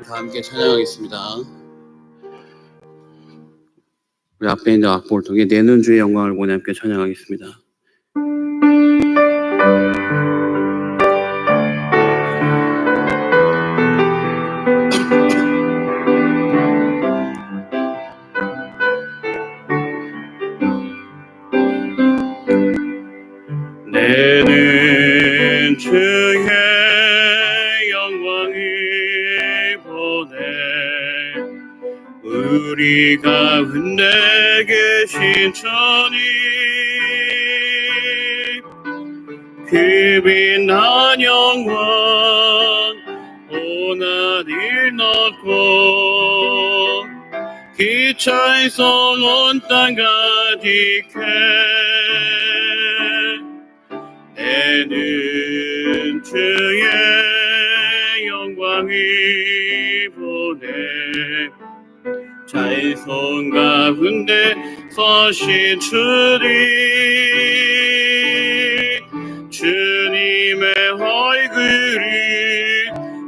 다 함께 찬양하겠습니다. 우리 앞에 있는 악보를 통해 내는 주의 영광을 보내 함께 찬양하겠습니다. 내는 주의 영광을 보내 우리 가운데 계신 주님 그 빛난 영광 온 하늘 넓고 기차에서 온 땅 가득해 내는 주의 영광을 보내 자손 가운데 서신 주님의 얼굴을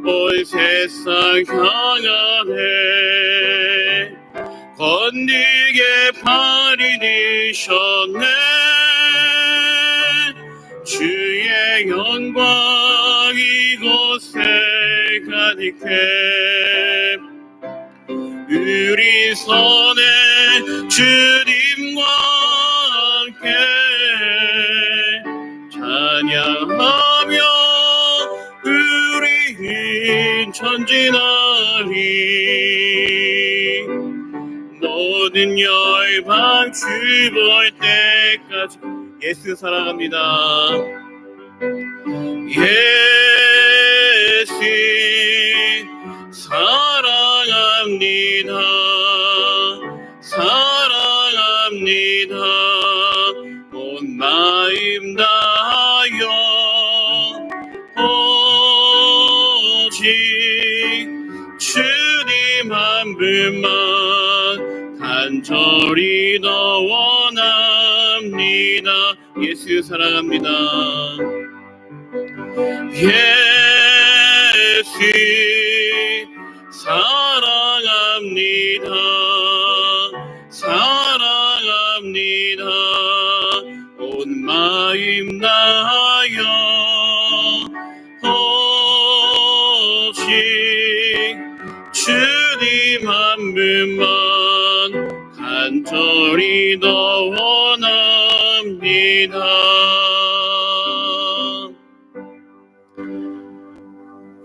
온 세상 향하네 건디게 발이 되셨네 주의 영광 이곳에 가득해 우리 손에 주님과 함께 찬양하며 우리 전진하리 모든 열방 주볼 때까지 예수 사랑합니다. 예수 사랑합니다. 사랑합니다. 온 마음 다하여 오직 주님 한 분만 간절히 더 원합니다. 예수 사랑합니다. 예수 사랑합니다. 사랑합니다. 온 마음 다하여 오직 주님 한 분만 간절히 더 원합니다.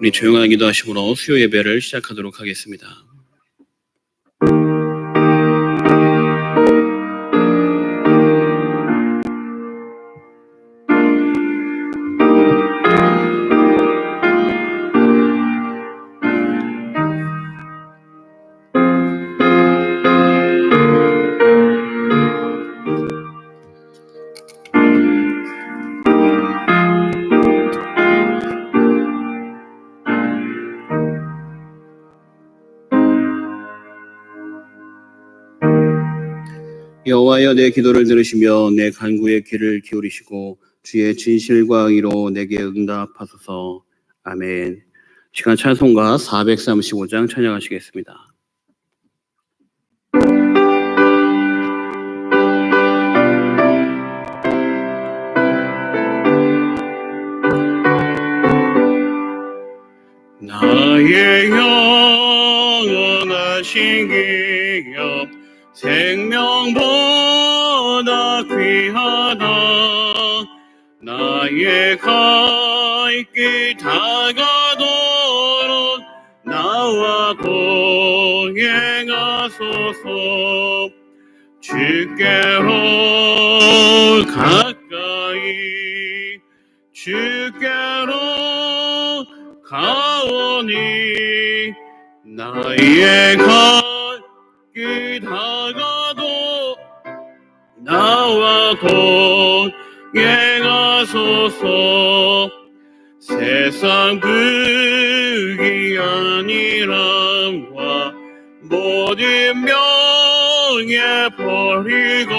우리 조용한 기도하심으로 수요 예배를 시작하도록 하겠습니다. 여호와여 내 기도를 들으시며 내 간구의 귀를 기울이시고 주의 진실과 의로 내게 응답하소서. 아멘. 시간 찬송가 435장 찬양하시겠습니다. 나의 영원하신 기업 생명보다 귀하다. 나의 갈 길 다가도록 나와 동행하소서. 주께로 가까이 주께로 가오니 나의 갈 길 다가도 나와 동행하소서. 세상 부귀한이람과 모든 명예 버리고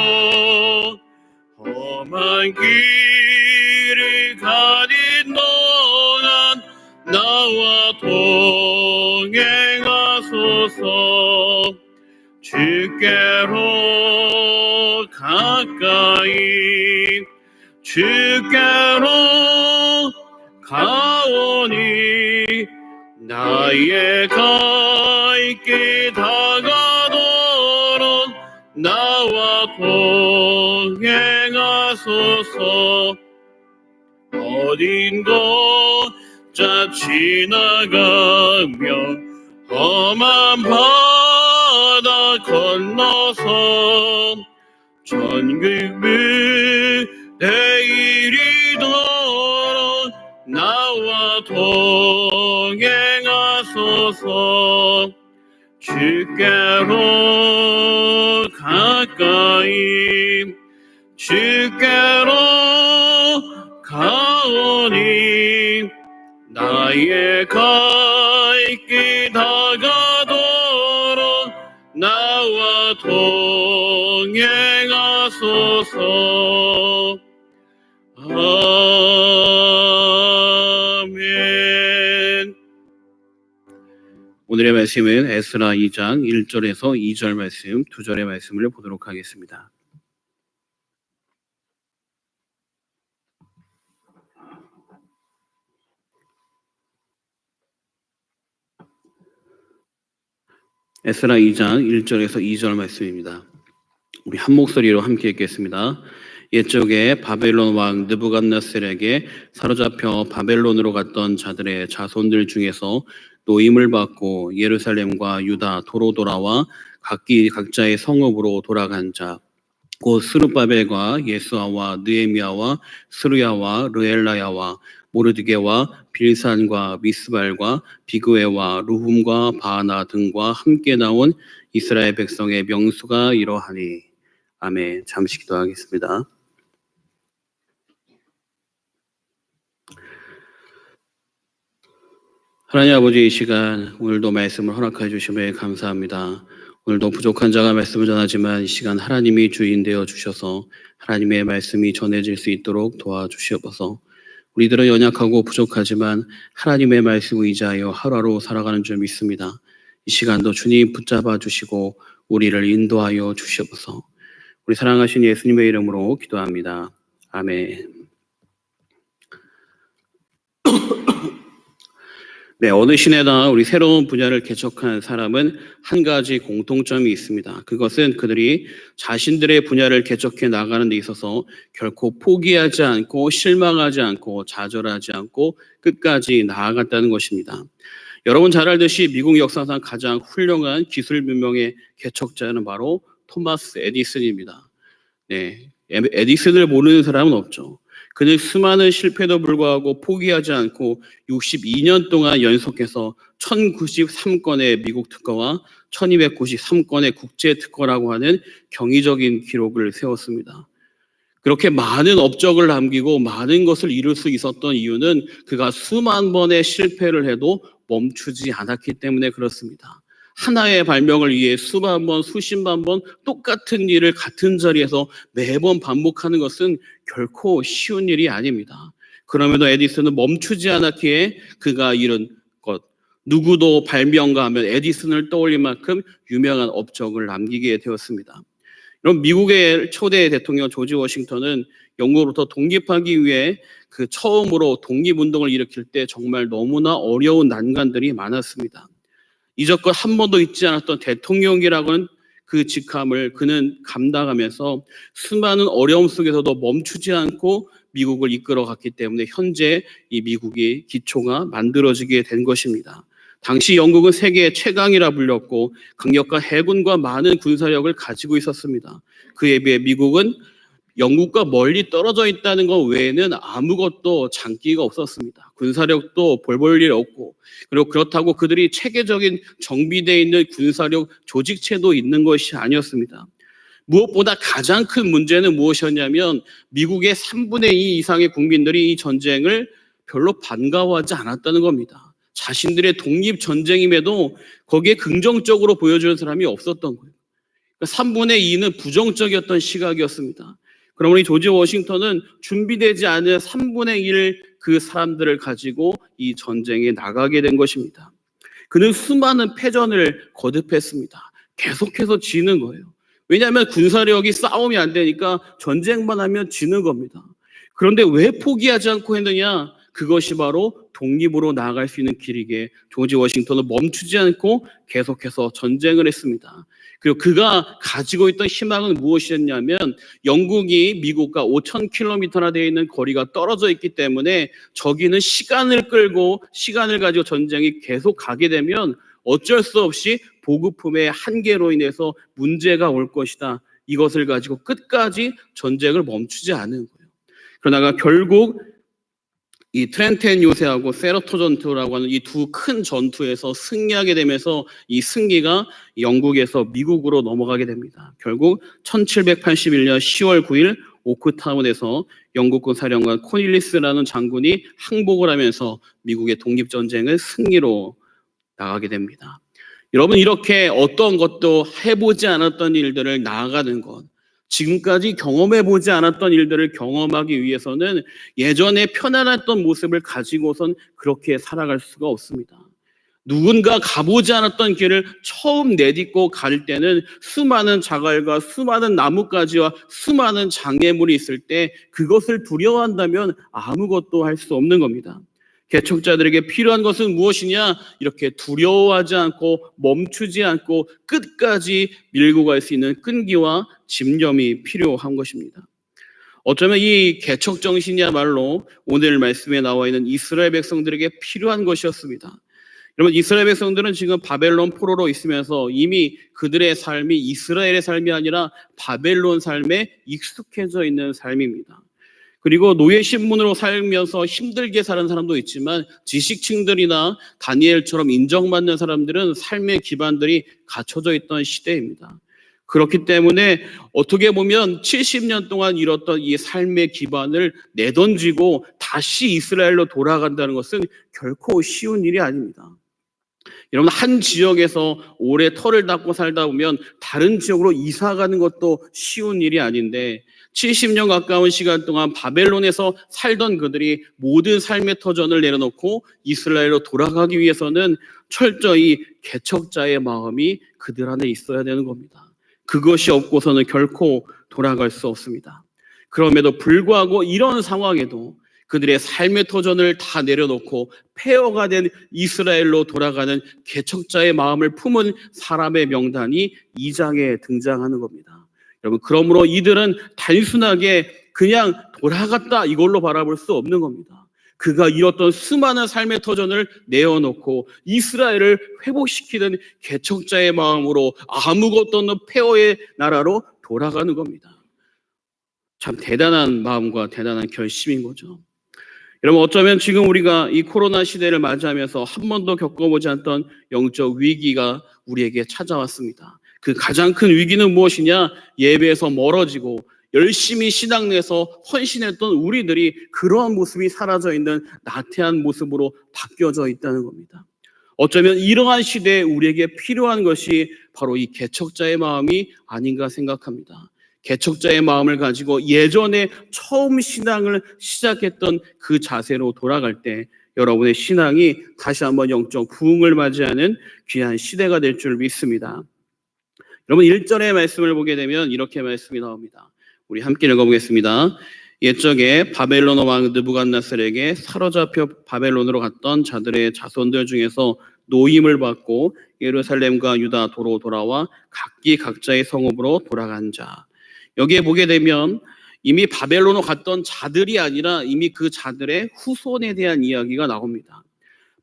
험한 길을 가는 동안 나와 동행하소서. 주께로 가까이 주께로 가오니 나의 갈 길 다가도록 나와 동행하소서. 어딘 곳자 지나가며 험한 바다 건너서 천국 무대 이르도록 나와 동행하소서. 주께로 가까이 주께로 가오니 나의 갈 길 다가도록 나와 동행하소서. 아멘. 오늘의 말씀은 에스라 2장 1절에서 2절 말씀, 2절의 말씀을 보도록 하겠습니다. 에스라 2장 1절에서 2절 말씀입니다. 우리 한 목소리로 함께 읽겠습니다. 옛적에 바벨론 왕 느부갓네살에게 사로잡혀 바벨론으로 갔던 자들의 자손들 중에서 노임을 받고 예루살렘과 유다 도로 돌아와 각자의 성읍으로 돌아간 자, 곧 스룹바벨과 예수아와 느헤미야와 스루야와 르엘라야와 모르드게와 빌산과 미스발과 비그웨와 루훔과 바하나 등과 함께 나온 이스라엘 백성의 명수가 이러하니. 아멘. 잠시 기도하겠습니다. 하나님 아버지, 이 시간 오늘도 말씀을 허락해 주심에 감사합니다. 오늘도 부족한 자가 말씀을 전하지만 이 시간 하나님이 주인 되어 주셔서 하나님의 말씀이 전해질 수 있도록 도와주시옵소서. 우리들은 연약하고 부족하지만 하나님의 말씀을 의지하여 하루하루 살아가는 줄 믿습니다. 이 시간도 주님 붙잡아 주시고 우리를 인도하여 주시옵소서. 우리 사랑하신 예수님의 이름으로 기도합니다. 아멘. 네, 어느 시대나 우리 새로운 분야를 개척한 사람은 한 가지 공통점이 있습니다. 그것은 그들이 자신들의 분야를 개척해 나가는 데 있어서 결코 포기하지 않고 실망하지 않고 좌절하지 않고 끝까지 나아갔다는 것입니다. 여러분 잘 알듯이 미국 역사상 가장 훌륭한 기술 문명의 개척자는 바로 토마스 에디슨입니다. 네, 에디슨을 모르는 사람은 없죠. 그는 수많은 실패도 불구하고 포기하지 않고 62년 동안 연속해서 1093건의 미국 특허와 1293건의 국제 특허라고 하는 경이적인 기록을 세웠습니다. 그렇게 많은 업적을 남기고 많은 것을 이룰 수 있었던 이유는 그가 수만 번의 실패를 해도 멈추지 않았기 때문에 그렇습니다. 하나의 발명을 위해 수만 번, 수십만 번 똑같은 일을 같은 자리에서 매번 반복하는 것은 결코 쉬운 일이 아닙니다. 그럼에도 에디슨은 멈추지 않았기에 그가 이룬 것, 누구도 발명가 하면 에디슨을 떠올릴 만큼 유명한 업적을 남기게 되었습니다. 그럼 미국의 초대 대통령 조지 워싱턴은 영국으로부터 독립하기 위해 그 처음으로 독립운동을 일으킬 때 정말 너무나 어려운 난관들이 많았습니다. 이전껏 한 번도 있지 않았던 대통령이라고는 그 직함을 그는 감당하면서 수많은 어려움 속에서도 멈추지 않고 미국을 이끌어갔기 때문에 현재 이 미국의 기초가 만들어지게 된 것입니다. 당시 영국은 세계 최강이라 불렸고 강력한 해군과 많은 군사력을 가지고 있었습니다. 그에 비해 미국은 영국과 멀리 떨어져 있다는 것 외에는 아무것도 장기가 없었습니다. 군사력도 볼 볼 일 없고, 그리고 그렇다고 그들이 체계적인 정비되어 있는 군사력 조직체도 있는 것이 아니었습니다. 무엇보다 가장 큰 문제는 무엇이었냐면 미국의 3분의 2 이상의 국민들이 이 전쟁을 별로 반가워하지 않았다는 겁니다. 자신들의 독립전쟁임에도 거기에 긍정적으로 보여주는 사람이 없었던 거예요. 3분의 2는 부정적이었던 시각이었습니다. 그러므로 조지 워싱턴은 준비되지 않은 3분의 1 그 사람들을 가지고 이 전쟁에 나가게 된 것입니다. 그는 수많은 패전을 거듭했습니다. 계속해서 지는 거예요. 왜냐하면 군사력이 싸움이 안 되니까 전쟁만 하면 지는 겁니다. 그런데 왜 포기하지 않고 했느냐? 그것이 바로 독립으로 나아갈 수 있는 길이기에 조지 워싱턴은 멈추지 않고 계속해서 전쟁을 했습니다. 그리고 그가 가지고 있던 희망은 무엇이었냐면 영국이 미국과 5,000km나 되어 있는 거리가 떨어져 있기 때문에 저기는 시간을 끌고 시간을 가지고 전쟁이 계속 가게 되면 어쩔 수 없이 보급품의 한계로 인해서 문제가 올 것이다. 이것을 가지고 끝까지 전쟁을 멈추지 않은 거예요. 그러다가 결국 이 트렌텐 요새하고 세러토 전투라고 하는 이 두 큰 전투에서 승리하게 되면서 이 승리가 영국에서 미국으로 넘어가게 됩니다. 결국 1781년 10월 9일 오크타운에서 영국군 사령관 코닐리스라는 장군이 항복을 하면서 미국의 독립전쟁을 승리로 나가게 됩니다. 여러분, 이렇게 어떤 것도 해보지 않았던 일들을 나아가는 것, 지금까지 경험해보지 않았던 일들을 경험하기 위해서는 예전에 편안했던 모습을 가지고선 그렇게 살아갈 수가 없습니다. 누군가 가보지 않았던 길을 처음 내딛고 갈 때는 수많은 자갈과 수많은 나뭇가지와 수많은 장애물이 있을 때 그것을 두려워한다면 아무것도 할 수 없는 겁니다. 개척자들에게 필요한 것은 무엇이냐? 이렇게 두려워하지 않고 멈추지 않고 끝까지 밀고 갈 수 있는 끈기와 집념이 필요한 것입니다. 어쩌면 이 개척 정신이야말로 오늘 말씀에 나와 있는 이스라엘 백성들에게 필요한 것이었습니다. 여러분, 이스라엘 백성들은 지금 바벨론 포로로 있으면서 이미 그들의 삶이 이스라엘의 삶이 아니라 바벨론 삶에 익숙해져 있는 삶입니다. 그리고 노예 신분으로 살면서 힘들게 사는 사람도 있지만 지식층들이나 다니엘처럼 인정받는 사람들은 삶의 기반들이 갖춰져 있던 시대입니다. 그렇기 때문에 어떻게 보면 70년 동안 이뤘던 이 삶의 기반을 내던지고 다시 이스라엘로 돌아간다는 것은 결코 쉬운 일이 아닙니다. 여러분, 한 지역에서 오래 터를 닦고 살다 보면 다른 지역으로 이사 가는 것도 쉬운 일이 아닌데 70년 가까운 시간 동안 바벨론에서 살던 그들이 모든 삶의 터전을 내려놓고 이스라엘로 돌아가기 위해서는 철저히 개척자의 마음이 그들 안에 있어야 되는 겁니다. 그것이 없고서는 결코 돌아갈 수 없습니다. 그럼에도 불구하고 이런 상황에도 그들의 삶의 터전을 다 내려놓고 폐허가 된 이스라엘로 돌아가는 개척자의 마음을 품은 사람의 명단이 2장에 등장하는 겁니다. 여러분, 그러므로 이들은 단순하게 그냥 돌아갔다 이걸로 바라볼 수 없는 겁니다. 그가 이뤘던 수많은 삶의 터전을 내어놓고 이스라엘을 회복시키는 개척자의 마음으로 아무것도 없는 폐허의 나라로 돌아가는 겁니다. 참 대단한 마음과 대단한 결심인 거죠. 여러분, 어쩌면 지금 우리가 이 코로나 시대를 맞이하면서 한 번도 겪어보지 않던 영적 위기가 우리에게 찾아왔습니다. 그 가장 큰 위기는 무엇이냐? 예배에서 멀어지고 열심히 신앙 내서 헌신했던 우리들이 그러한 모습이 사라져 있는 나태한 모습으로 바뀌어져 있다는 겁니다. 어쩌면 이러한 시대에 우리에게 필요한 것이 바로 이 개척자의 마음이 아닌가 생각합니다. 개척자의 마음을 가지고 예전에 처음 신앙을 시작했던 그 자세로 돌아갈 때 여러분의 신앙이 다시 한번 영적 부흥을 맞이하는 귀한 시대가 될 줄 믿습니다. 여러분 1절의 말씀을 보게 되면 이렇게 말씀이 나옵니다. 우리 함께 읽어보겠습니다. 옛적에 바벨론 왕 느부갓네살에게 사로잡혀 바벨론으로 갔던 자들의 자손들 중에서 노임을 받고 예루살렘과 유다 도로 돌아와 각기 각자의 성읍으로 돌아간 자. 여기에 보게 되면 이미 바벨론으로 갔던 자들이 아니라 이미 그 자들의 후손에 대한 이야기가 나옵니다.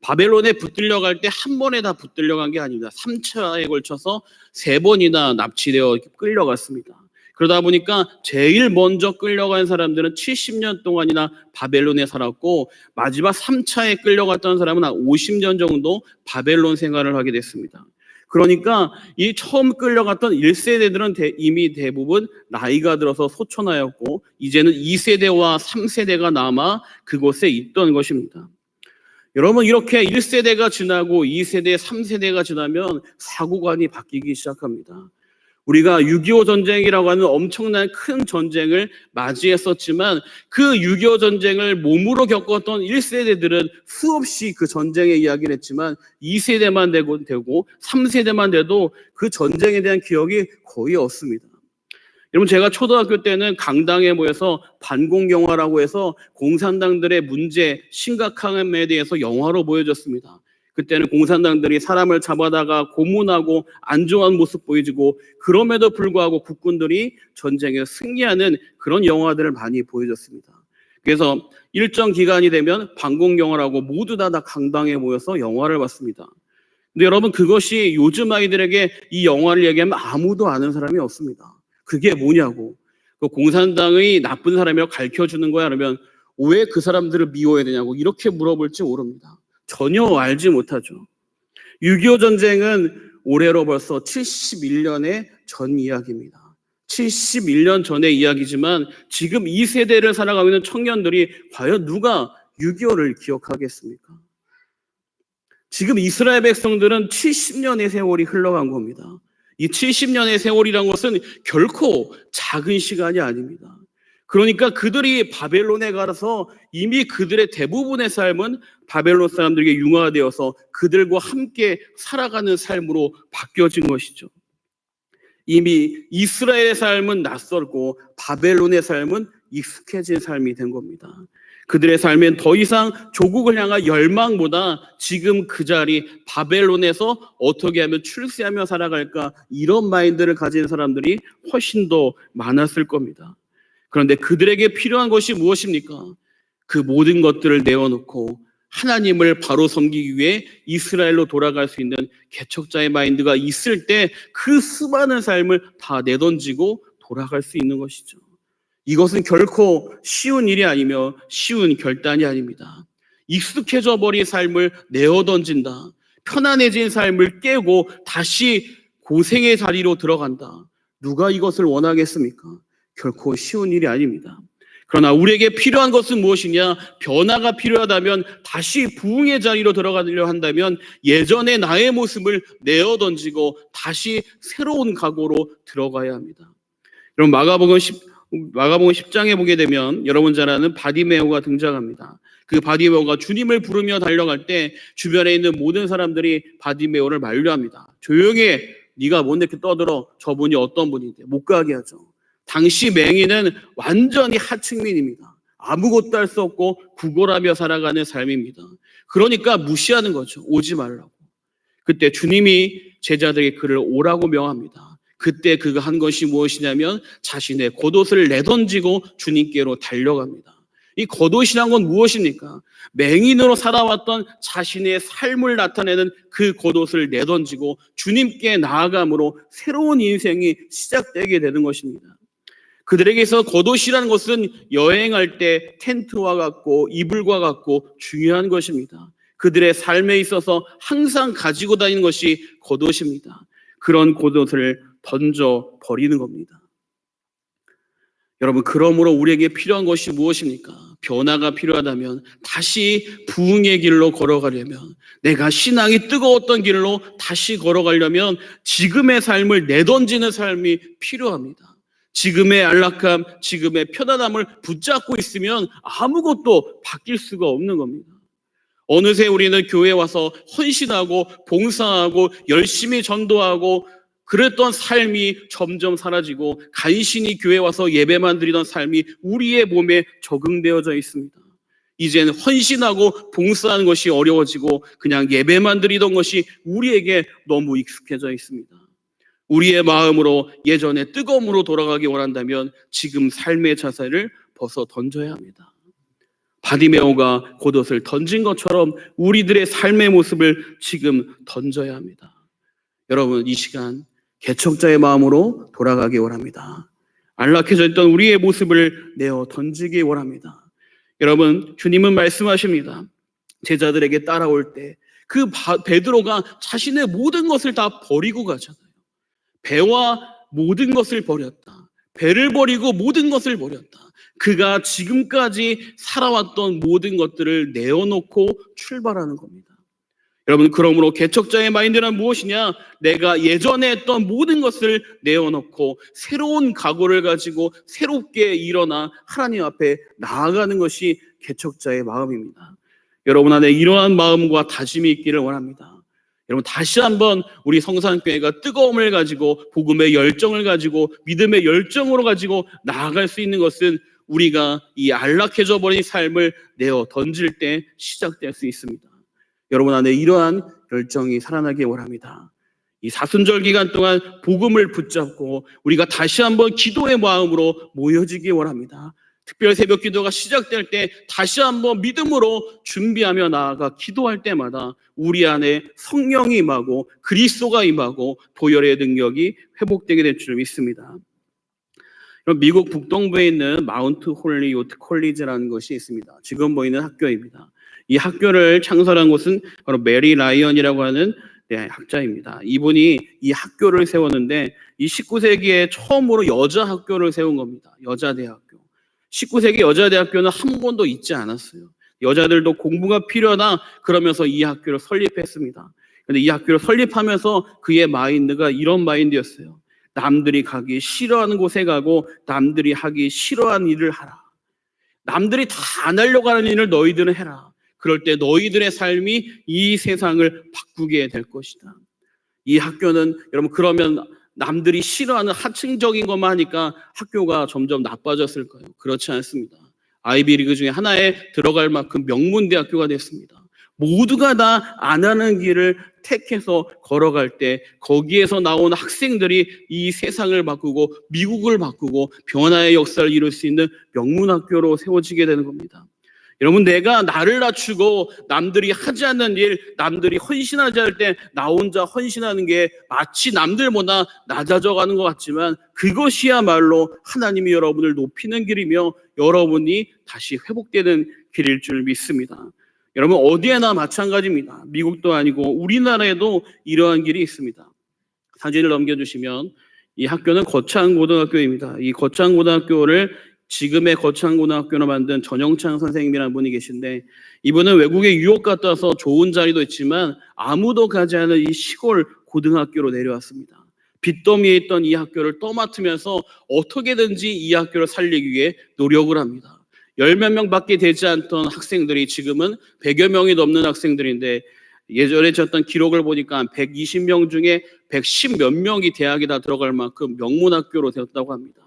바벨론에 붙들려 갈 때 한 번에 다 붙들려 간 게 아닙니다. 3차에 걸쳐서 3번이나 납치되어 끌려갔습니다. 그러다 보니까 제일 먼저 끌려간 사람들은 70년 동안이나 바벨론에 살았고 마지막 3차에 끌려갔던 사람은 한 50년 정도 바벨론 생활을 하게 됐습니다. 그러니까 이 처음 끌려갔던 1세대들은 이미 대부분 나이가 들어서 소천하였고 이제는 2세대와 3세대가 남아 그곳에 있던 것입니다. 여러분 이렇게 1세대가 지나고 2세대, 3세대가 지나면 사고관이 바뀌기 시작합니다. 우리가 6.25 전쟁이라고 하는 엄청난 큰 전쟁을 맞이했었지만 그 6.25 전쟁을 몸으로 겪었던 1세대들은 수없이 그 전쟁의 이야기를 했지만 2세대만 되고 3세대만 돼도 그 전쟁에 대한 기억이 거의 없습니다. 여러분 제가 초등학교 때는 강당에 모여서 반공영화라고 해서 공산당들의 문제, 심각함에 대해서 영화로 보여줬습니다. 그때는 공산당들이 사람을 잡아다가 고문하고 안정한 모습 보여주고 그럼에도 불구하고 국군들이 전쟁에 승리하는 그런 영화들을 많이 보여줬습니다. 그래서 일정 기간이 되면 반공영화라고 모두 다 강당에 모여서 영화를 봤습니다. 근데 여러분 그것이 요즘 아이들에게 이 영화를 얘기하면 아무도 아는 사람이 없습니다. 그게 뭐냐고. 그 공산당의 나쁜 사람이라고 가르쳐주는 거야 그러면 왜 그 사람들을 미워해야 되냐고 이렇게 물어볼지 모릅니다. 전혀 알지 못하죠. 6.25 전쟁은 올해로 벌써 71년의 전 이야기입니다. 71년 전의 이야기지만 지금 이 세대를 살아가고 있는 청년들이 과연 누가 6.25를 기억하겠습니까? 지금 이스라엘 백성들은 70년의 세월이 흘러간 겁니다. 이 70년의 세월이란 것은 결코 작은 시간이 아닙니다. 그러니까 그들이 바벨론에 가서 이미 그들의 대부분의 삶은 바벨론 사람들에게 융화되어서 그들과 함께 살아가는 삶으로 바뀌어진 것이죠. 이미 이스라엘의 삶은 낯설고 바벨론의 삶은 익숙해진 삶이 된 겁니다. 그들의 삶엔 더 이상 조국을 향한 열망보다 지금 그 자리 바벨론에서 어떻게 하면 출세하며 살아갈까 이런 마인드를 가진 사람들이 훨씬 더 많았을 겁니다. 그런데 그들에게 필요한 것이 무엇입니까? 그 모든 것들을 내어놓고 하나님을 바로 섬기기 위해 이스라엘로 돌아갈 수 있는 개척자의 마인드가 있을 때 그 수많은 삶을 다 내던지고 돌아갈 수 있는 것이죠. 이것은 결코 쉬운 일이 아니며 쉬운 결단이 아닙니다. 익숙해져 버린 삶을 내어던진다. 편안해진 삶을 깨고 다시 고생의 자리로 들어간다. 누가 이것을 원하겠습니까? 결코 쉬운 일이 아닙니다. 그러나 우리에게 필요한 것은 무엇이냐? 변화가 필요하다면 다시 부흥의 자리로 들어가려 한다면 예전의 나의 모습을 내어던지고 다시 새로운 각오로 들어가야 합니다. 여러분 마가복음 10장에 보게 되면 여러분 잘 아는 바디메오가 등장합니다. 그 바디메오가 주님을 부르며 달려갈 때 주변에 있는 모든 사람들이 바디메오를 만류합니다. 조용히 해. 네가 뭔데 이렇게 떠들어. 저분이 어떤 분인데 못 가게 하죠. 당시 맹인은 완전히 하층민입니다. 아무것도 할 수 없고 구걸하며 살아가는 삶입니다. 그러니까 무시하는 거죠. 오지 말라고. 그때 주님이 제자들에게 그를 오라고 명합니다. 그때 그가 한 것이 무엇이냐면 자신의 겉옷을 내던지고 주님께로 달려갑니다. 이 겉옷이란 건 무엇입니까? 맹인으로 살아왔던 자신의 삶을 나타내는 그 겉옷을 내던지고 주님께 나아감으로 새로운 인생이 시작되게 되는 것입니다. 그들에게서 겉옷이라는 것은 여행할 때 텐트와 같고 이불과 같고 중요한 것입니다. 그들의 삶에 있어서 항상 가지고 다니는 것이 겉옷입니다. 그런 겉옷을 던져 버리는 겁니다. 여러분, 그러므로 우리에게 필요한 것이 무엇입니까? 변화가 필요하다면, 다시 부흥의 길로 걸어가려면, 내가 신앙이 뜨거웠던 길로 다시 걸어가려면 지금의 삶을 내던지는 삶이 필요합니다. 지금의 안락함, 지금의 편안함을 붙잡고 있으면 아무것도 바뀔 수가 없는 겁니다. 어느새 우리는 교회에 와서 헌신하고 봉사하고 열심히 전도하고 그랬던 삶이 점점 사라지고 간신히 교회에 와서 예배만 드리던 삶이 우리의 몸에 적응되어져 있습니다. 이젠 헌신하고 봉사하는 것이 어려워지고 그냥 예배만 드리던 것이 우리에게 너무 익숙해져 있습니다. 우리의 마음으로 예전의 뜨거움으로 돌아가기 원한다면 지금 삶의 자세를 벗어 던져야 합니다. 바디메오가 겉옷을 던진 것처럼 우리들의 삶의 모습을 지금 던져야 합니다. 여러분, 이 시간 개척자의 마음으로 돌아가기 원합니다. 안락해져 있던 우리의 모습을 내어 던지기 원합니다. 여러분, 주님은 말씀하십니다. 제자들에게 따라올 때 그 베드로가 자신의 모든 것을 다 버리고 가잖아요. 배와 모든 것을 버렸다. 배를 버리고 모든 것을 버렸다. 그가 지금까지 살아왔던 모든 것들을 내어놓고 출발하는 겁니다. 여러분, 그러므로 개척자의 마인드는 무엇이냐? 내가 예전에 했던 모든 것을 내어놓고 새로운 각오를 가지고 새롭게 일어나 하나님 앞에 나아가는 것이 개척자의 마음입니다. 여러분 안에 이러한 마음과 다짐이 있기를 원합니다. 여러분, 다시 한번 우리 성산교회가 뜨거움을 가지고 복음의 열정을 가지고 믿음의 열정으로 가지고 나아갈 수 있는 것은 우리가 이 안락해져 버린 삶을 내어 던질 때 시작될 수 있습니다. 여러분 안에 이러한 열정이 살아나길 원합니다. 이 사순절 기간 동안 복음을 붙잡고 우리가 다시 한번 기도의 마음으로 모여지기 원합니다. 특별 새벽 기도가 시작될 때 다시 한번 믿음으로 준비하며 나아가 기도할 때마다 우리 안에 성령이 임하고 그리스도가 임하고 보혈의 능력이 회복되게 될 줄 믿습니다. 미국 북동부에 있는 마운트 홀리우드 콜리지라는 것이 있습니다. 지금 보이는 학교입니다. 이 학교를 창설한 곳은 바로 메리 라이언이라고 하는 학자입니다. 이분이 이 학교를 세웠는데 이 19세기에 처음으로 여자 학교를 세운 겁니다. 여자 대학교. 19세기 여자 대학교는 한 번도 있지 않았어요. 여자들도 공부가 필요하다 그러면서 이 학교를 설립했습니다. 그런데 이 학교를 설립하면서 그의 마인드가 이런 마인드였어요. 남들이 가기 싫어하는 곳에 가고 남들이 하기 싫어하는 일을 하라. 남들이 다 안 하려고 하는 일을 너희들은 해라. 그럴 때 너희들의 삶이 이 세상을 바꾸게 될 것이다. 이 학교는 여러분, 그러면 남들이 싫어하는 하층적인 것만 하니까 학교가 점점 나빠졌을까요? 그렇지 않습니다. 아이비리그 중에 하나에 들어갈 만큼 명문대학교가 됐습니다. 모두가 다 안 하는 길을 택해서 걸어갈 때 거기에서 나온 학생들이 이 세상을 바꾸고 미국을 바꾸고 변화의 역사를 이룰 수 있는 명문학교로 세워지게 되는 겁니다. 여러분, 내가 나를 낮추고 남들이 하지 않는 일, 남들이 헌신하지 않을 때 나 혼자 헌신하는 게 마치 남들보다 낮아져 가는 것 같지만 그것이야말로 하나님이 여러분을 높이는 길이며 여러분이 다시 회복되는 길일 줄 믿습니다. 여러분, 어디에나 마찬가지입니다. 미국도 아니고 우리나라에도 이러한 길이 있습니다. 사진을 넘겨주시면 이 학교는 거창고등학교입니다. 이 거창고등학교를 지금의 거창고등학교로 만든 전영창 선생님이라는 분이 계신데 이분은 외국에 유학 갔다 와서 좋은 자리도 있지만 아무도 가지 않은 이 시골 고등학교로 내려왔습니다. 빚더미에 있던 이 학교를 떠맡으면서 어떻게든지 이 학교를 살리기 위해 노력을 합니다. 10몇 명밖에 되지 않던 학생들이 지금은 100여 명이 넘는 학생들인데 예전에 졌던 기록을 보니까 120명 중에 110 몇 명이 대학에 다 들어갈 만큼 명문학교로 되었다고 합니다.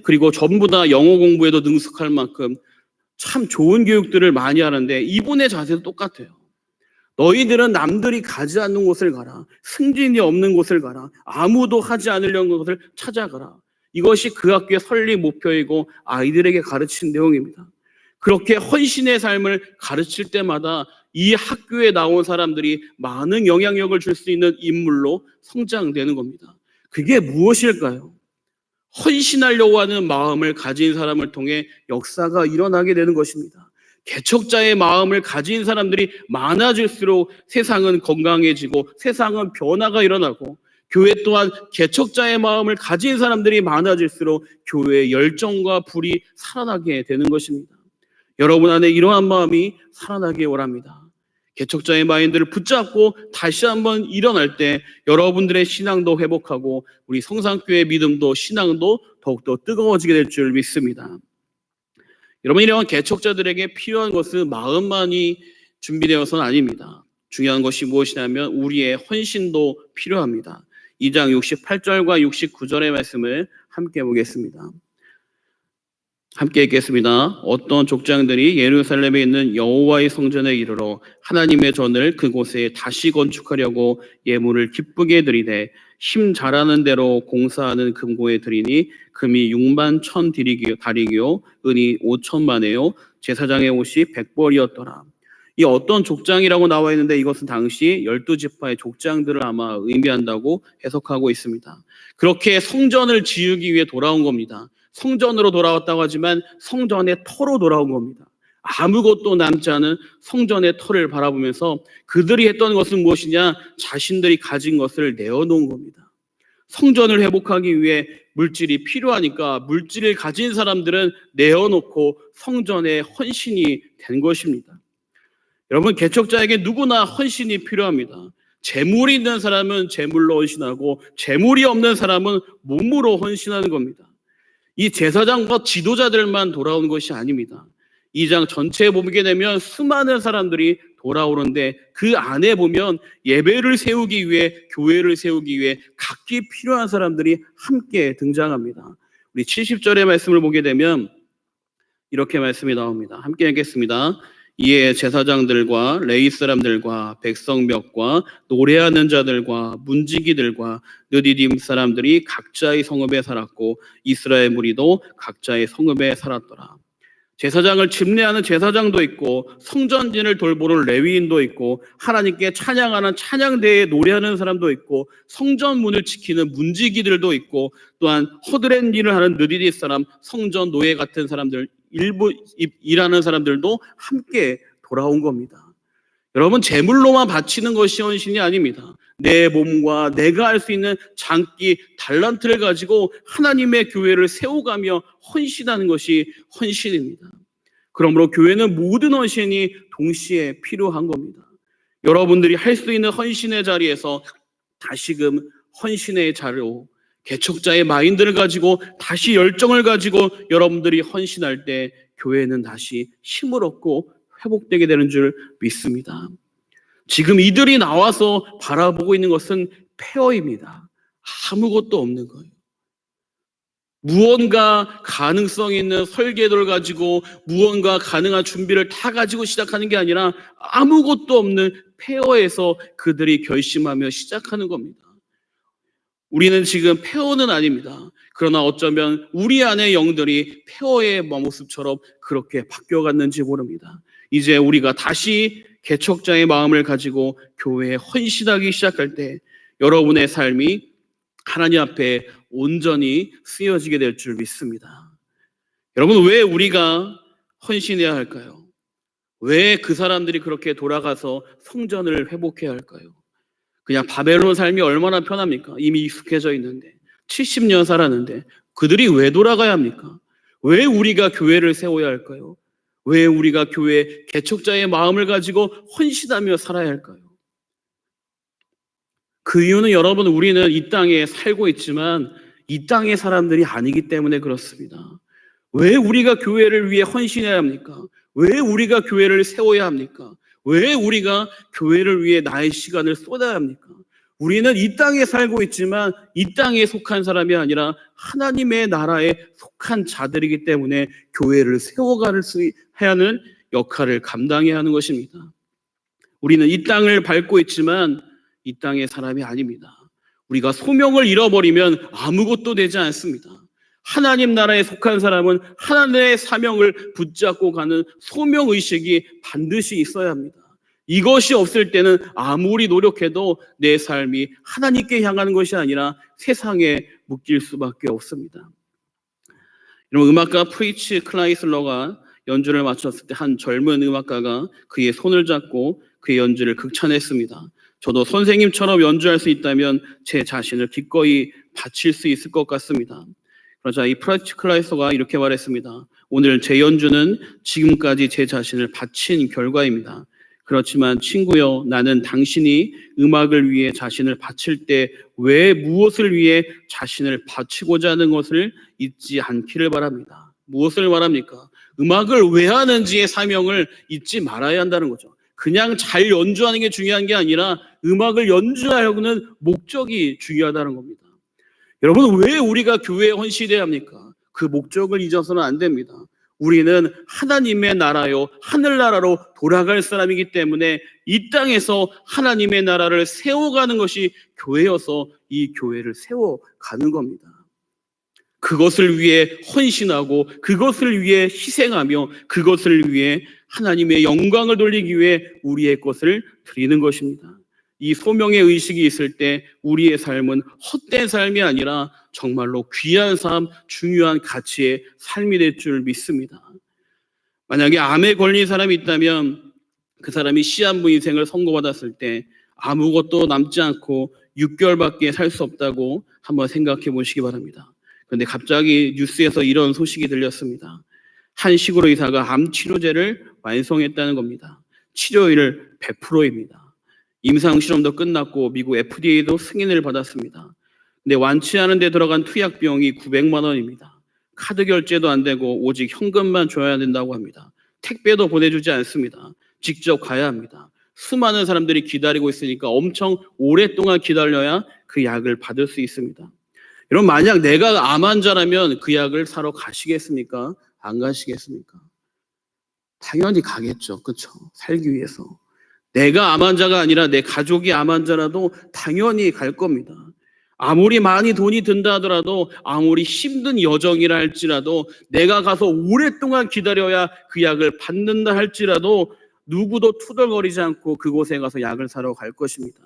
그리고 전부 다 영어 공부에도 능숙할 만큼 참 좋은 교육들을 많이 하는데 이분의 자세도 똑같아요. 너희들은 남들이 가지 않는 곳을 가라. 승진이 없는 곳을 가라. 아무도 하지 않으려는 곳을 찾아가라. 이것이 그 학교의 설립 목표이고 아이들에게 가르친 내용입니다. 그렇게 헌신의 삶을 가르칠 때마다 이 학교에 나온 사람들이 많은 영향력을 줄 수 있는 인물로 성장되는 겁니다. 그게 무엇일까요? 헌신하려고 하는 마음을 가진 사람을 통해 역사가 일어나게 되는 것입니다. 개척자의 마음을 가진 사람들이 많아질수록 세상은 건강해지고 세상은 변화가 일어나고 교회 또한 개척자의 마음을 가진 사람들이 많아질수록 교회의 열정과 불이 살아나게 되는 것입니다. 여러분 안에 이러한 마음이 살아나길 원합니다. 개척자의 마인드를 붙잡고 다시 한번 일어날 때 여러분들의 신앙도 회복하고 우리 성산교회 믿음도 신앙도 더욱더 뜨거워지게 될 줄 믿습니다. 여러분, 이러한 개척자들에게 필요한 것은 마음만이 준비되어서는 아닙니다. 중요한 것이 무엇이냐면 우리의 헌신도 필요합니다. 2장 68절과 69절의 말씀을 함께 보겠습니다. 함께 읽겠습니다. 어떤 족장들이 예루살렘에 있는 여호와의 성전에 이르러 하나님의 전을 그곳에 다시 건축하려고 예물을 기쁘게 드리되 힘 잘하는 대로 공사하는 금고에 드리니 금이 6만 1,000 다리기요 은이 5천만에요 제사장의 옷이 100벌이었더라. 이 어떤 족장이라고 나와 있는데 이것은 당시 12지파의 족장들을 아마 의미한다고 해석하고 있습니다. 그렇게 성전을 지으기 위해 돌아온 겁니다. 성전으로 돌아왔다고 하지만 성전의 터로 돌아온 겁니다. 아무것도 남지 않은 성전의 터를 바라보면서 그들이 했던 것은 무엇이냐? 자신들이 가진 것을 내어놓은 겁니다. 성전을 회복하기 위해 물질이 필요하니까 물질을 가진 사람들은 내어놓고 성전의 헌신이 된 것입니다. 여러분, 개척자에게 누구나 헌신이 필요합니다. 재물이 있는 사람은 재물로 헌신하고 재물이 없는 사람은 몸으로 헌신하는 겁니다. 이 제사장과 지도자들만 돌아온 것이 아닙니다. 2장 전체에 보게 되면 수많은 사람들이 돌아오는데 그 안에 보면 예배를 세우기 위해 교회를 세우기 위해 각기 필요한 사람들이 함께 등장합니다. 우리 70절의 말씀을 보게 되면 이렇게 말씀이 나옵니다. 함께 읽겠습니다. 이에 제사장들과 레위 사람들과 백성 몇과 노래하는 자들과 문지기들과 느디딤 사람들이 각자의 성읍에 살았고 이스라엘 무리도 각자의 성읍에 살았더라. 제사장을 집례하는 제사장도 있고 성전진을 돌보는 레위인도 있고 하나님께 찬양하는 찬양대에 노래하는 사람도 있고 성전문을 지키는 문지기들도 있고 또한 허드렛 일을 하는 느디딤 사람, 성전 노예 같은 사람들, 일부 일하는 사람들도 함께 돌아온 겁니다. 여러분, 제물로만 바치는 것이 헌신이 아닙니다. 내 몸과 내가 할 수 있는 장기, 달란트를 가지고 하나님의 교회를 세워가며 헌신하는 것이 헌신입니다. 그러므로 교회는 모든 헌신이 동시에 필요한 겁니다. 여러분들이 할 수 있는 헌신의 자리에서 다시금 헌신의 자리로 개척자의 마인드를 가지고 다시 열정을 가지고 여러분들이 헌신할 때 교회는 다시 힘을 얻고 회복되게 되는 줄 믿습니다. 지금 이들이 나와서 바라보고 있는 것은 폐허입니다. 아무것도 없는 거예요. 무언가 가능성 있는 설계도를 가지고 무언가 가능한 준비를 다 가지고 시작하는 게 아니라 아무것도 없는 폐허에서 그들이 결심하며 시작하는 겁니다. 우리는 지금 폐허는 아닙니다. 그러나 어쩌면 우리 안의 영들이 폐허의 모습처럼 그렇게 바뀌어갔는지 모릅니다. 이제 우리가 다시 개척자의 마음을 가지고 교회에 헌신하기 시작할 때 여러분의 삶이 하나님 앞에 온전히 쓰여지게 될 줄 믿습니다. 여러분, 왜 우리가 헌신해야 할까요? 왜 그 사람들이 그렇게 돌아가서 성전을 회복해야 할까요? 그냥 바벨론 삶이 얼마나 편합니까? 이미 익숙해져 있는데 70년 살았는데 그들이 왜 돌아가야 합니까? 왜 우리가 교회를 세워야 할까요? 왜 우리가 교회 개척자의 마음을 가지고 헌신하며 살아야 할까요? 그 이유는 여러분, 우리는 이 땅에 살고 있지만 이 땅의 사람들이 아니기 때문에 그렇습니다. 왜 우리가 교회를 위해 헌신해야 합니까? 왜 우리가 교회를 세워야 합니까? 왜 우리가 교회를 위해 나의 시간을 쏟아야 합니까? 우리는 이 땅에 살고 있지만 이 땅에 속한 사람이 아니라 하나님의 나라에 속한 자들이기 때문에 교회를 세워가야 하는 역할을 감당해야 하는 것입니다. 우리는 이 땅을 밟고 있지만 이 땅의 사람이 아닙니다. 우리가 소명을 잃어버리면 아무것도 되지 않습니다. 하나님 나라에 속한 사람은 하나님의 사명을 붙잡고 가는 소명의식이 반드시 있어야 합니다. 이것이 없을 때는 아무리 노력해도 내 삶이 하나님께 향하는 것이 아니라 세상에 묶일 수밖에 없습니다. 여러분, 음악가 프리츠 클라이슬러가 연주를 마쳤을 때 한 젊은 음악가가 그의 손을 잡고 그의 연주를 극찬했습니다. 저도 선생님처럼 연주할 수 있다면 제 자신을 기꺼이 바칠 수 있을 것 같습니다. 그러자 이 프리츠 클라이슬러가 이렇게 말했습니다. 오늘 제 연주는 지금까지 제 자신을 바친 결과입니다. 그렇지만 친구여, 나는 당신이 음악을 위해 자신을 바칠 때 왜 무엇을 위해 자신을 바치고자 하는 것을 잊지 않기를 바랍니다. 무엇을 말합니까? 음악을 왜 하는지의 사명을 잊지 말아야 한다는 거죠. 그냥 잘 연주하는 게 중요한 게 아니라 음악을 연주하려는 목적이 중요하다는 겁니다. 여러분, 왜 우리가 교회에 헌신해야 합니까? 그 목적을 잊어서는 안 됩니다. 우리는 하나님의 나라요, 하늘나라로 돌아갈 사람이기 때문에 이 땅에서 하나님의 나라를 세워가는 것이 교회여서 이 교회를 세워가는 겁니다. 그것을 위해 헌신하고 그것을 위해 희생하며 그것을 위해 하나님의 영광을 돌리기 위해 우리의 것을 드리는 것입니다. 이 소명의 의식이 있을 때 우리의 삶은 헛된 삶이 아니라 정말로 귀한 삶, 중요한 가치의 삶이 될 줄 믿습니다. 만약에 암에 걸린 사람이 있다면 그 사람이 시한부 인생을 선고받았을 때 아무것도 남지 않고 6개월밖에 살 수 없다고 한번 생각해 보시기 바랍니다. 그런데 갑자기 뉴스에서 이런 소식이 들렸습니다. 한 시골 의사가 암 치료제를 완성했다는 겁니다. 치료율 100%입니다. 임상 실험도 끝났고 미국 FDA도 승인을 받았습니다. 근데 완치하는 데 들어간 투약 비용이 900만 원입니다. 카드 결제도 안 되고 오직 현금만 줘야 된다고 합니다. 택배도 보내주지 않습니다. 직접 가야 합니다. 수많은 사람들이 기다리고 있으니까 엄청 오랫동안 기다려야 그 약을 받을 수 있습니다. 여러분, 만약 내가 암 환자라면 그 약을 사러 가시겠습니까? 안 가시겠습니까? 당연히 가겠죠. 그렇죠? 살기 위해서. 내가 암 환자가 아니라 내 가족이 암 환자라도 당연히 갈 겁니다. 아무리 많이 돈이 든다 하더라도 아무리 힘든 여정이라 할지라도 내가 가서 오랫동안 기다려야 그 약을 받는다 할지라도 누구도 투덜거리지 않고 그곳에 가서 약을 사러 갈 것입니다.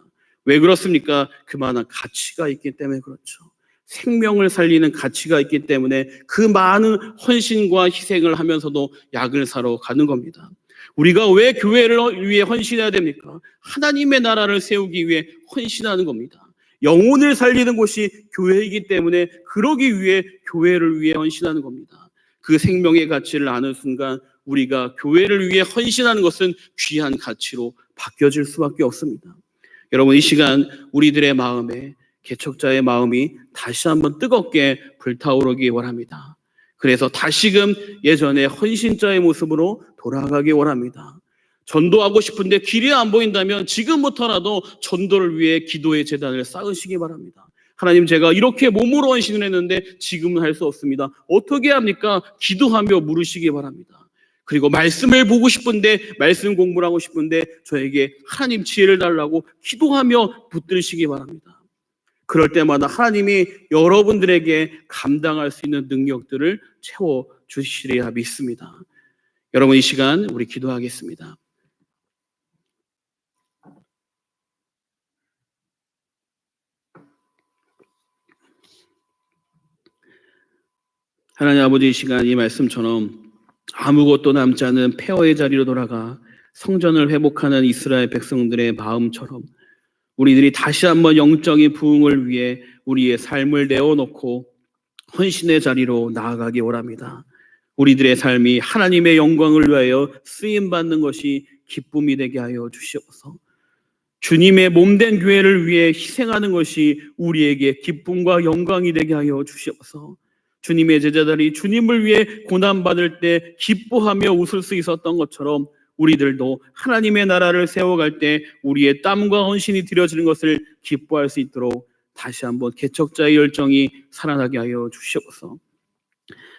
왜 그렇습니까? 그만한 가치가 있기 때문에 그렇죠. 생명을 살리는 가치가 있기 때문에 그 많은 헌신과 희생을 하면서도 약을 사러 가는 겁니다. 우리가 왜 교회를 위해 헌신해야 됩니까? 하나님의 나라를 세우기 위해 헌신하는 겁니다. 영혼을 살리는 곳이 교회이기 때문에 그러기 위해 교회를 위해 헌신하는 겁니다. 그 생명의 가치를 아는 순간 우리가 교회를 위해 헌신하는 것은 귀한 가치로 바뀌어질 수밖에 없습니다. 여러분, 이 시간 우리들의 마음에 개척자의 마음이 다시 한번 뜨겁게 불타오르기 원합니다. 그래서 다시금 예전의 헌신자의 모습으로 돌아가기 원합니다. 전도하고 싶은데 길이 안 보인다면 지금부터라도 전도를 위해 기도의 제단을 쌓으시기 바랍니다. 하나님, 제가 이렇게 몸으로 헌신을 했는데 지금은 할 수 없습니다. 어떻게 합니까? 기도하며 물으시기 바랍니다. 그리고 말씀을 보고 싶은데, 말씀 공부를 하고 싶은데 저에게 하나님 지혜를 달라고 기도하며 붙들으시기 바랍니다. 그럴 때마다 하나님이 여러분들에게 감당할 수 있는 능력들을 채워주시리라 믿습니다. 여러분, 이 시간 우리 기도하겠습니다. 하나님 아버지, 이 시간 이 말씀처럼 아무것도 남지 않은 폐허의 자리로 돌아가 성전을 회복하는 이스라엘 백성들의 마음처럼 우리들이 다시 한번 영적인 부흥을 위해 우리의 삶을 내어놓고 헌신의 자리로 나아가기 원합니다. 우리들의 삶이 하나님의 영광을 위하여 쓰임받는 것이 기쁨이 되게 하여 주시옵소서. 주님의 몸된 교회를 위해 희생하는 것이 우리에게 기쁨과 영광이 되게 하여 주시옵소서. 주님의 제자들이 주님을 위해 고난받을 때 기뻐하며 웃을 수 있었던 것처럼 우리들도 하나님의 나라를 세워갈 때 우리의 땀과 헌신이 드려지는 것을 기뻐할 수 있도록 다시 한번 개척자의 열정이 살아나게 하여 주시옵소서.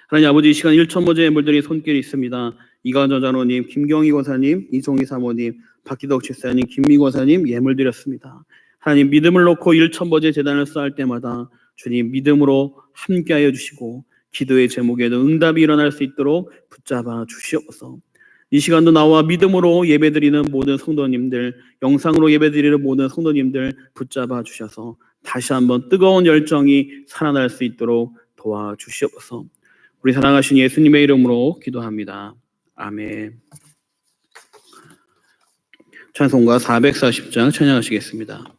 하나님 아버지, 이 시간 1,000번째 예물들이 손길이 있습니다. 이관전 장로님, 김경희 권사님, 이송희 사모님, 박기덕 집사님, 김미 권사님 예물 드렸습니다. 하나님, 믿음을 놓고 1,000번째 제단을 쌓을 때마다 주님 믿음으로 함께하여 주시고 기도의 제목에도 응답이 일어날 수 있도록 붙잡아 주시옵소서. 이 시간도 나와 믿음으로 예배드리는 모든 성도님들, 영상으로 예배드리는 모든 성도님들 붙잡아 주셔서 다시 한번 뜨거운 열정이 살아날 수 있도록 도와주시옵소서. 우리 사랑하신 예수님의 이름으로 기도합니다. 아멘. 찬송가 440장 찬양하시겠습니다.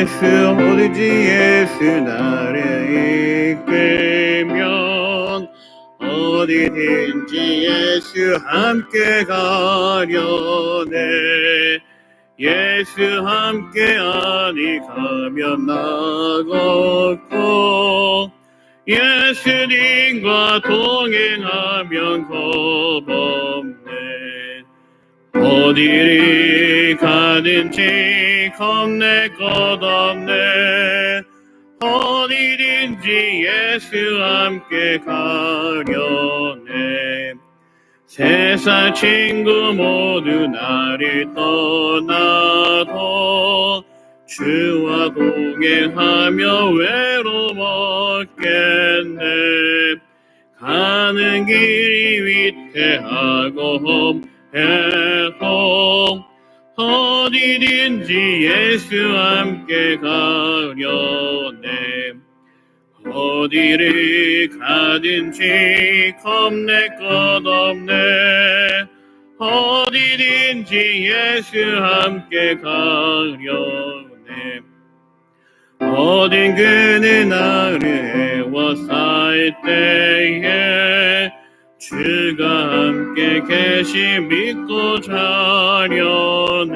예수 어디지 예수 나를 이끌면 어디든지 예수 함께 가려네. 예수 함께 아니 가면 나겠고 예수님과 동행하면 겁없네. 어디를 가든지 겁낼 것 없네. 어디든지 예수 함께 가려네. 세상 친구 모두 나를 떠나도 주와 동행하며 외로움 없겠네. 가는 길이 위태하고 험해도 어디든지 예수 함께 가려네. 어디를 가든지 겁낼 것 없네. 어디든지 예수 함께 가려네. 어딘 그는 나를 애워쌀 때에 주가 함께 계시 믿고 자려네.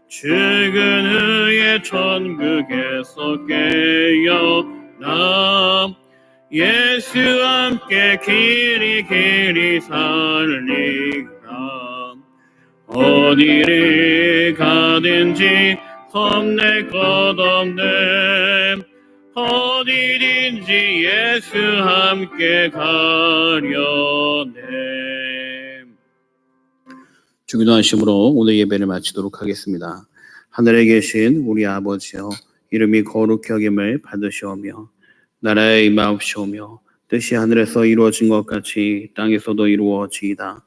죽은 후에 천국에서 깨어나 예수 함께 길이 살리라. 어디를 가든지 겁낼 것 없네. 어디든지 예수 함께 가려네. 주기도하심으로 오늘 예배를 마치도록 하겠습니다. 하늘에 계신 우리 아버지여, 이름이 거룩히 여김을 받으시오며 나라의 임하옵시오며 뜻이 하늘에서 이루어진 것 같이 땅에서도 이루어지이다.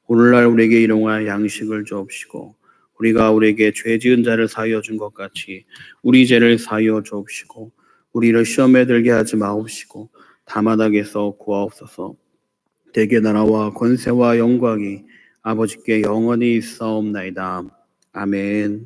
오늘날 우리에게 일용할 양식을 주옵시고 우리가 우리에게 죄 지은 자를 사하여 준 것 같이 우리 죄를 사하여 주옵시고 우리를 시험에 들게 하지 마옵시고 다만 악에서 구하옵소서. 대개 나라와 권세와 영광이 아버지께 영원히 있사옵나이다. 아멘.